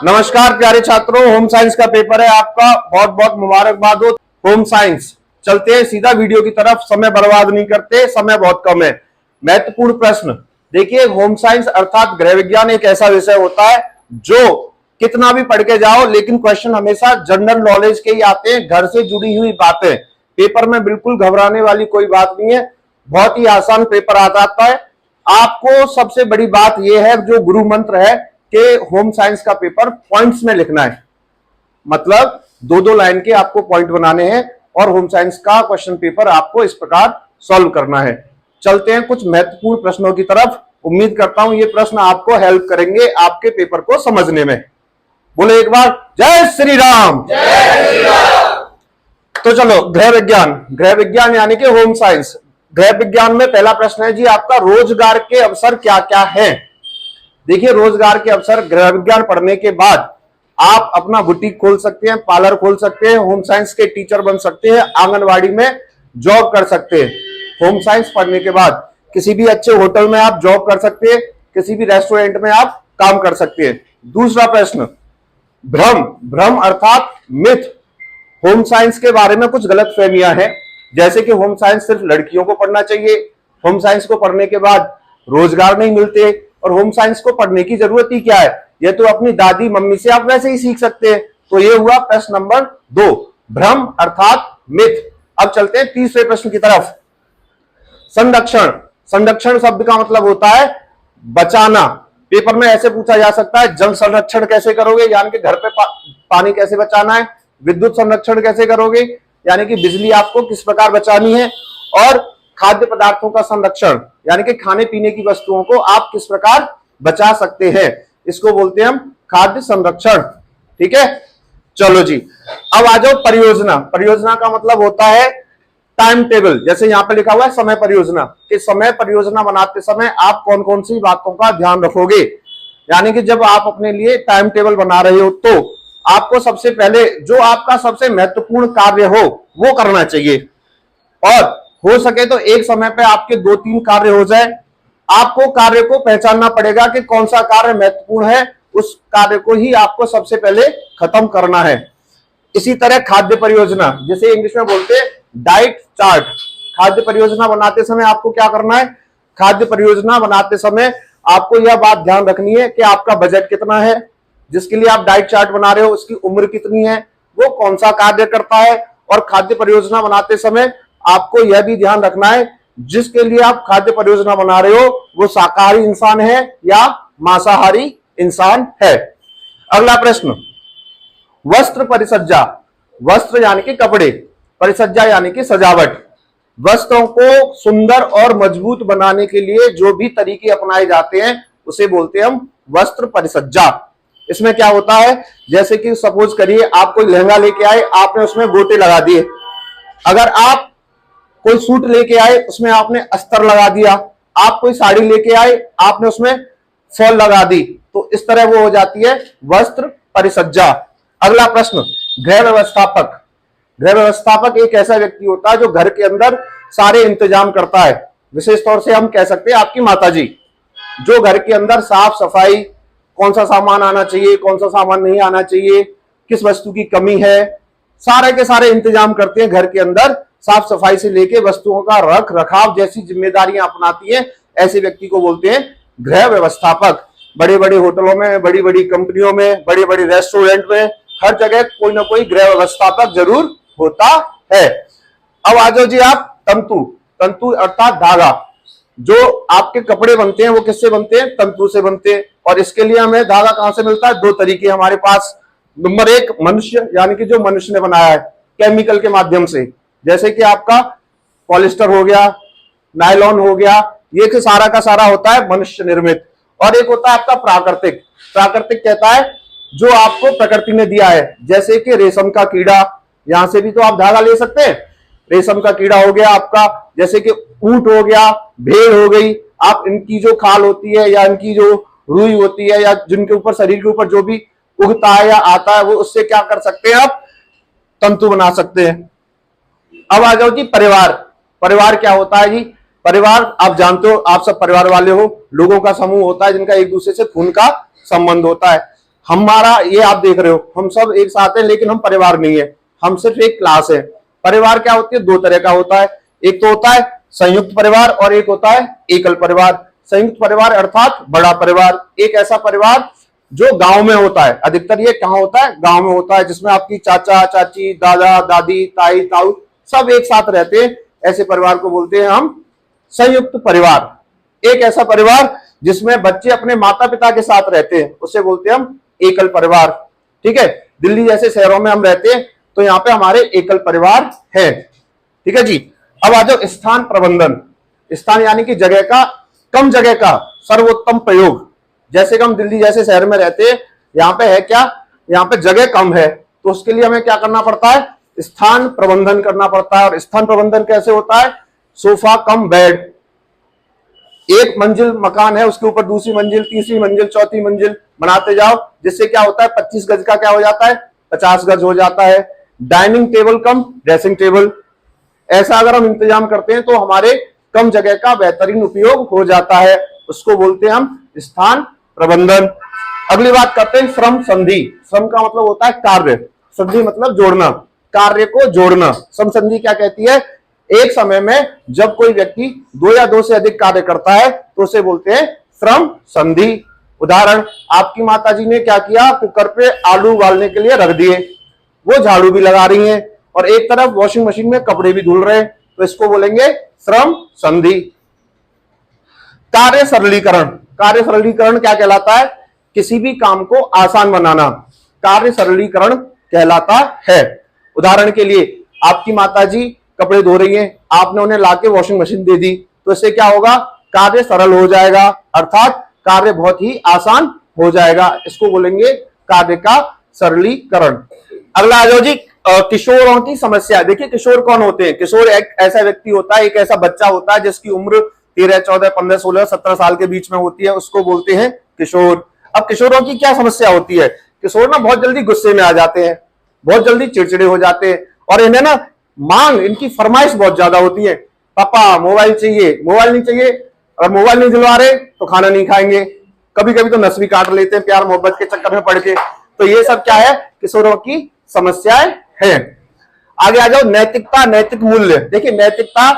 नमस्कार प्यारे छात्रों, होम साइंस का पेपर है आपका। बहुत बहुत मुबारकबाद हो। होम साइंस चलते हैं सीधा वीडियो की तरफ, समय बर्बाद नहीं करते, समय बहुत कम है। महत्वपूर्ण प्रश्न देखिए, होम साइंस अर्थात गृह विज्ञान एक ऐसा विषय होता है जो कितना भी पढ़ के जाओ लेकिन क्वेश्चन हमेशा जनरल नॉलेज के ही आते हैं, घर से जुड़ी हुई बातें। पेपर में बिल्कुल घबराने वाली कोई बात नहीं है, बहुत ही आसान पेपर आ जाता है। आपको सबसे बड़ी बात यह है, जो गुरु मंत्र है कि होम साइंस का पेपर पॉइंट्स में लिखना है, मतलब दो दो लाइन के आपको पॉइंट बनाने हैं और होम साइंस का क्वेश्चन पेपर आपको इस प्रकार सॉल्व करना है। चलते हैं कुछ महत्वपूर्ण प्रश्नों की तरफ। उम्मीद करता हूं ये प्रश्न आपको हेल्प करेंगे आपके पेपर को समझने में। बोले एक बार जय श्री राम। जय श्री राम। तो चलो, गृह विज्ञान यानी कि होम साइंस। गृह विज्ञान में पहला प्रश्न है जी आपका, रोजगार के अवसर क्या क्या है। देखिए, रोजगार के अवसर गृह विज्ञान पढ़ने के बाद आप अपना बुटीक खोल सकते हैं, पार्लर खोल सकते हैं, होम साइंस के टीचर बन सकते हैं, आंगनवाड़ी में जॉब कर सकते हैं। होम साइंस पढ़ने के बाद किसी भी अच्छे होटल में आप जॉब कर सकते हैं, किसी भी रेस्टोरेंट में आप काम कर सकते हैं। दूसरा प्रश्न, भ्रम अर्थात मिथ। होम साइंस के बारे में कुछ गलत फहमियां हैं, जैसे कि होम साइंस सिर्फ लड़कियों को पढ़ना चाहिए, होम साइंस को पढ़ने के बाद रोजगार नहीं मिलते, और होम साइंस को पढ़ने की जरूरत ही क्या है, ये तो अपनी दादी मम्मी से आप वैसे ही सीख सकते हैं। तो ये हुआ प्रश्न नंबर 2, भ्रम अर्थात मिथ। अब चलते हैं तीसरे प्रश्न की तरफ। संरक्षण शब्द का मतलब होता है बचाना। पेपर में ऐसे पूछा जा सकता है, जल संरक्षण कैसे करोगे, यानी कि घर पे पानी कैसे बचाना है। विद्युत संरक्षण कैसे करोगे, यानी कि बिजली आपको किस प्रकार बचानी है। और खाद्य पदार्थों का संरक्षण, यानी कि खाने पीने की वस्तुओं को आप किस प्रकार बचा सकते हैं, इसको बोलते हैं हम खाद्य संरक्षण। ठीक है, चलो जी। अब आ जाओ परियोजना। परियोजना का मतलब होता है टाइम टेबल। जैसे यहां पे लिखा हुआ है समय परियोजना, कि समय परियोजना बनाते समय आप कौन कौन सी बातों का ध्यान रखोगे। यानी कि जब आप अपने लिए टाइम टेबल बना रहे हो तो आपको सबसे पहले जो आपका सबसे महत्वपूर्ण कार्य हो वो करना चाहिए, और हो सके तो एक समय पे आपके 2-3 कार्य हो जाए। आपको कार्य को पहचानना पड़ेगा कि कौन सा कार्य महत्वपूर्ण है, उस कार्य को ही आपको सबसे पहले खत्म करना है। इसी तरह खाद्य परियोजना, जैसे इंग्लिश में बोलते हैं डाइट चार्ट। खाद्य परियोजना बनाते समय आपको क्या करना है, खाद्य परियोजना बनाते समय आपको यह बात ध्यान रखनी है कि आपका बजट कितना है, जिसके लिए आप डाइट चार्ट बना रहे हो उसकी उम्र कितनी है, वो कौन सा कार्य करता है। और खाद्य परियोजना बनाते समय आपको यह भी ध्यान रखना है जिसके लिए आप खाद्य परियोजना बना रहे हो वो शाकाहारी इंसान है या मांसाहारी इंसान है। अगला प्रश्न, वस्त्र परिसज्जा। वस्त्र यानी कि कपड़े, परिसज्जा यानी कि सजावट। वस्त्रों को सुंदर और मजबूत बनाने के लिए जो भी तरीके अपनाए जाते हैं उसे बोलते हैं हम वस्त्र परिसज्जा। इसमें क्या होता है, जैसे कि सपोज करिए आप कोई लहंगा लेके आए, आपने उसमें गोटे लगा दिए। अगर आप कोई सूट लेके आए, उसमें आपने अस्तर लगा दिया। आप कोई साड़ी लेके आए, आपने उसमें फॉल लगा दी, तो इस तरह वो हो जाती है वस्त्र परिसज्जा। अगला प्रश्न, गृह व्यवस्थापक। गृह व्यवस्थापक एक ऐसा व्यक्ति होता है जो घर के अंदर सारे इंतजाम करता है। विशेष तौर से हम कह सकते हैं आपकी माताजी, जो घर के अंदर साफ सफाई, कौन सा सामान आना चाहिए, कौन सा सामान नहीं आना चाहिए, किस वस्तु की कमी है, सारे के सारे इंतजाम करते हैं घर के अंदर। साफ सफाई से लेके वस्तुओं का रख रखाव जैसी जिम्मेदारियां अपनाती हैं, ऐसे व्यक्ति को बोलते हैं गृह व्यवस्थापक। बड़े बड़े होटलों में, बड़ी बड़ी कंपनियों में, बड़े बड़े रेस्टोरेंट में, हर जगह कोई ना कोई गृह व्यवस्थापक जरूर होता है। अब आ जाओ जी आप तंतु। तंतु अर्थात धागा। जो आपके कपड़े बनते हैं वो किससे बनते हैं, तंतु से बनते हैं। और इसके लिए हमें धागा कहां से मिलता है, 2 तरीके हमारे पास। नंबर 1 मनुष्य, यानी कि जो मनुष्य ने बनाया है केमिकल के माध्यम से, जैसे कि आपका पॉलिस्टर हो गया, नायलॉन हो गया, ये सारा का सारा होता है मनुष्य निर्मित। और एक होता है आपका प्राकृतिक। प्राकृतिक कहता है जो आपको प्रकृति ने दिया है, जैसे कि रेशम का कीड़ा, यहां से भी तो आप धागा ले सकते हैं। रेशम का कीड़ा हो गया आपका, जैसे कि ऊंट हो गया, भेड़ हो गई। आप इनकी जो खाल होती है या इनकी जो रुई होती है या जिनके ऊपर, शरीर के ऊपर जो भी उगता है या आता है, वो उससे क्या कर सकते हैं, आप तंतु बना सकते हैं। अब आ जाओ जी परिवार। परिवार क्या होता है जी, परिवार आप जानते हो, आप सब परिवार वाले हो। लोगों का समूह होता है जिनका एक दूसरे से खून का संबंध होता है। हमारा ये आप देख रहे हो, हम सब एक साथ हैं लेकिन हम परिवार नहीं है, हम सिर्फ एक क्लास है। परिवार क्या होती है, दो तरह का होता है, एक तो होता है संयुक्त परिवार और एक होता है एकल परिवार। संयुक्त परिवार अर्थात बड़ा परिवार, एक ऐसा परिवार जो गांव में होता है, अधिकतर ये कहां होता है, गांव में होता है, जिसमें आपकी चाचा चाची, दादा दादी, ताई ताऊ सब एक साथ रहते हैं, ऐसे परिवार को बोलते हैं हम संयुक्त परिवार। एक ऐसा परिवार जिसमें बच्चे अपने माता पिता के साथ रहते हैं, उसे बोलते हैं हम एकल परिवार। ठीक है, दिल्ली जैसे शहरों में हम रहते हैं तो यहाँ पे हमारे एकल परिवार है। ठीक है जी। अब आ जाओ स्थान प्रबंधन। स्थान यानी कि जगह का, कम जगह का सर्वोत्तम प्रयोग। जैसे कि हम दिल्ली जैसे शहर में रहते हैं, यहाँ पे है क्या, यहाँ पे जगह कम है, तो उसके लिए हमें क्या करना पड़ता है, स्थान प्रबंधन करना पड़ता है। और स्थान प्रबंधन कैसे होता है, सोफा कम बेड, एक मंजिल मकान है उसके ऊपर दूसरी मंजिल, तीसरी मंजिल, चौथी मंजिल बनाते जाओ, जिससे क्या होता है 25 गज का क्या हो जाता है, 50 गज हो जाता है। डाइनिंग टेबल कम ड्रेसिंग टेबल, ऐसा अगर हम इंतजाम करते हैं तो हमारे कम जगह का बेहतरीन उपयोग हो जाता है, उसको बोलते हैं हम स्थान प्रबंधन। अगली बात करते हैं श्रम संधि। श्रम का मतलब होता है कार्य, संधि मतलब जोड़ना, कार्य को जोड़ना। श्रम संधि क्या कहती है, एक समय में जब कोई व्यक्ति दो या दो से अधिक कार्य करता है तो उसे बोलते हैं श्रम संधि। उदाहरण, आपकी माताजी ने क्या किया, कुकर पे आलू उबालने के लिए रख दिए, वो झाड़ू भी लगा रही हैं और एक तरफ वॉशिंग मशीन में कपड़े भी धुल रहे हैं, तो इसको बोलेंगे श्रम संधि। कार्य सरलीकरण। कार्य सरलीकरण क्या कहलाता है, किसी भी काम को आसान बनाना, कार्य सरलीकरण कहलाता है। उदाहरण के लिए, आपकी माताजी कपड़े धो रही हैं, आपने उन्हें लाके वॉशिंग मशीन दे दी, तो इससे क्या होगा, कार्य सरल हो जाएगा, अर्थात कार्य बहुत ही आसान हो जाएगा, इसको बोलेंगे कार्य का सरलीकरण। अगला आ जाओ जी, किशोरों की समस्या। देखिए किशोर कौन होते हैं, किशोर एक ऐसा व्यक्ति होता है, एक ऐसा बच्चा होता है जिसकी उम्र 13, 14, 15, 16, 17 साल के बीच में होती है, उसको बोलते हैं किशोर। अब किशोरों की क्या समस्या होती है, किशोर ना बहुत जल्दी गुस्से में आ जाते हैं, बहुत जल्दी चिड़चिड़े हो जाते हैं, और इन्हें ना मांग, इनकी फरमाइश बहुत ज्यादा होती है, पापा मोबाइल चाहिए, मोबाइल नहीं चाहिए, और मोबाइल नहीं दिलवा रहे तो खाना नहीं खाएंगे, कभी कभी तो नस भी काट लेते हैं प्यार मोहब्बत के चक्कर में पड़ के। तो ये सब क्या है, किशोरों की समस्याएं हैं। आगे आ जाओ, नैतिकता, नैतिक मूल्य। देखिए नैतिकता,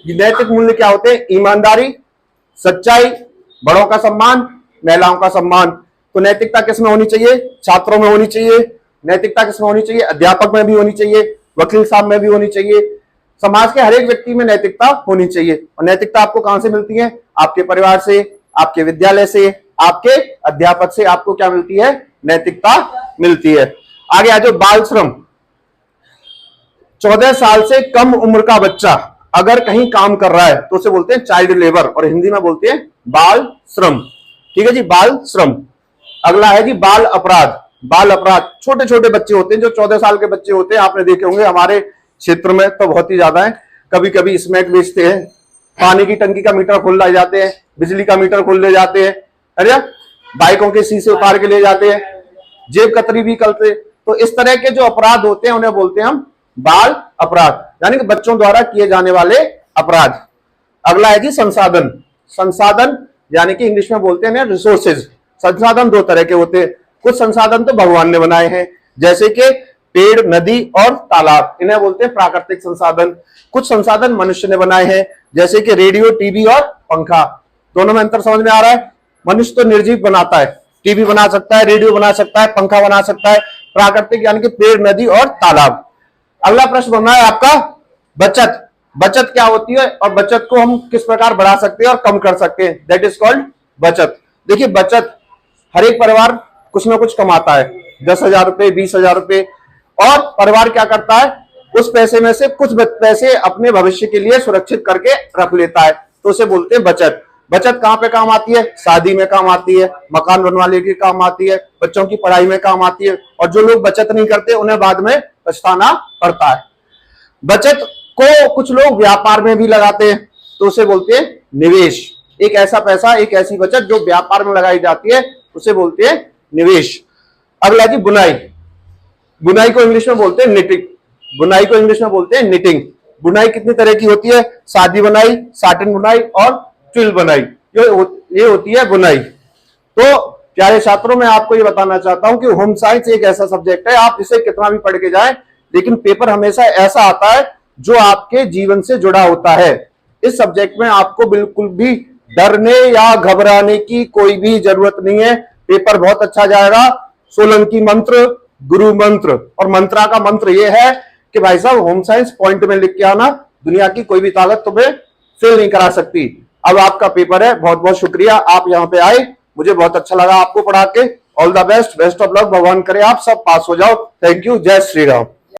नैतिक मूल्य क्या होते हैं, ईमानदारी, सच्चाई, बड़ों का सम्मान, महिलाओं का सम्मान। तो नैतिकता किसमें होनी चाहिए, छात्रों में होनी चाहिए। नैतिकता किसमें होनी चाहिए, अध्यापक में भी होनी चाहिए, वकील साहब में भी होनी चाहिए, समाज के हर एक व्यक्ति में नैतिकता होनी चाहिए। और नैतिकता आपको कहां से मिलती है, आपके परिवार से, आपके विद्यालय से, आपके अध्यापक से आपको क्या मिलती है, नैतिकता मिलती है। आगे आ जाओ, बाल श्रम। 14 साल से कम उम्र का बच्चा अगर कहीं काम कर रहा है तो उसे बोलते हैं चाइल्ड लेबर, और हिंदी में बोलते हैं बाल श्रम। ठीक है जी, बाल श्रम। अगला है जी बाल अपराध। बाल अपराध, छोटे छोटे बच्चे होते हैं जो 14 साल के बच्चे होते हैं, आपने देखे होंगे हमारे क्षेत्र में तो बहुत ही ज्यादा है, कभी कभी स्मैक बेचते हैं, पानी की टंकी का मीटर खोल ले जाते हैं, बिजली का मीटर खोल ले जाते हैं, अरे बाइकों के शीशे उतार के ले जाते हैं, जेब कतरी भी करते। तो इस तरह के जो अपराध होते हैं उन्हें बोलते हैं हम बाल अपराध, यानी कि बच्चों द्वारा किए जाने वाले अपराध। अगला है जी संसाधन। संसाधन यानी कि इंग्लिश में बोलते हैं रिसोर्सेज। संसाधन दो तरह के होते हैं, कुछ संसाधन तो भगवान ने बनाए हैं, जैसे कि पेड़, नदी और तालाब, इन्हें बोलते हैं प्राकृतिक संसाधन। कुछ संसाधन मनुष्य ने बनाए हैं, जैसे कि रेडियो, टीवी और पंखा। दोनों में अंतर समझ में आ रहा है, मनुष्य तो निर्जीव बनाता है, टीवी बना सकता है, रेडियो बना सकता है, पंखा बना सकता है, प्राकृतिक यानी कि पेड़, नदी और तालाब। अगला प्रश्न बन रहा है आपका बचत। बचत क्या होती है और बचत को हम किस प्रकार बढ़ा सकते हैं और कम कर सकते हैं, दैट इज कॉल्ड बचत। देखिए बचत, हर एक परिवार कुछ ना कुछ कमाता है, 10,000 रुपए, 20,000 रुपए, और परिवार क्या करता है, उस पैसे में से कुछ पैसे अपने भविष्य के लिए सुरक्षित करके रख लेता है, तो उसे बोलते हैं बचत। बचत कहां पे काम आती है, शादी में काम आती है, मकान बनवाने के काम आती है, बच्चों की पढ़ाई में काम आती है, और जो लोग बचत नहीं करते उन्हें बाद में पछताना पड़ता है। बचत को कुछ लोग व्यापार में भी लगाते हैं, तो उसे बोलते हैं निवेश। एक ऐसा पैसा, एक ऐसी बचत जो व्यापार में लगाई जाती है, उसे बोलते हैं निवेश। अगला जी बुनाई। बुनाई को इंग्लिश में बोलते हैं निटिंग। बुनाई को इंग्लिश में बोलते हैं निटिंग। बुनाई कितनी तरह की होती है, सादी बुनाई, साटिन बुनाई और ट्विल बुनाई, ये होती है बुनाई। तो प्यारे छात्रों, मैं आपको ये बताना चाहता हूं कि होम साइंस एक ऐसा सब्जेक्ट है, आप इसे कितना भी पढ़ के जाएं, लेकिन पेपर हमेशा ऐसा आता है जो आपके जीवन से जुड़ा होता है। इस सब्जेक्ट में आपको बिल्कुल भी डरने या घबराने की कोई भी जरूरत नहीं है। पेपर बहुत अच्छा जाएगा। सोलंकी मंत्र, गुरु मंत्र और मंत्रा का मंत्र यह है कि भाई साहब होम साइंस पॉइंट में लिख के आना, दुनिया की कोई भी ताकत तुम्हें फेल नहीं करा सकती। अब आपका पेपर है, बहुत बहुत शुक्रिया आप यहां पे आए, मुझे बहुत अच्छा लगा आपको पढ़ा के। All the best, best of luck, भगवान करे आप सब पास हो जाओ। थैंक यू, जय श्री राम।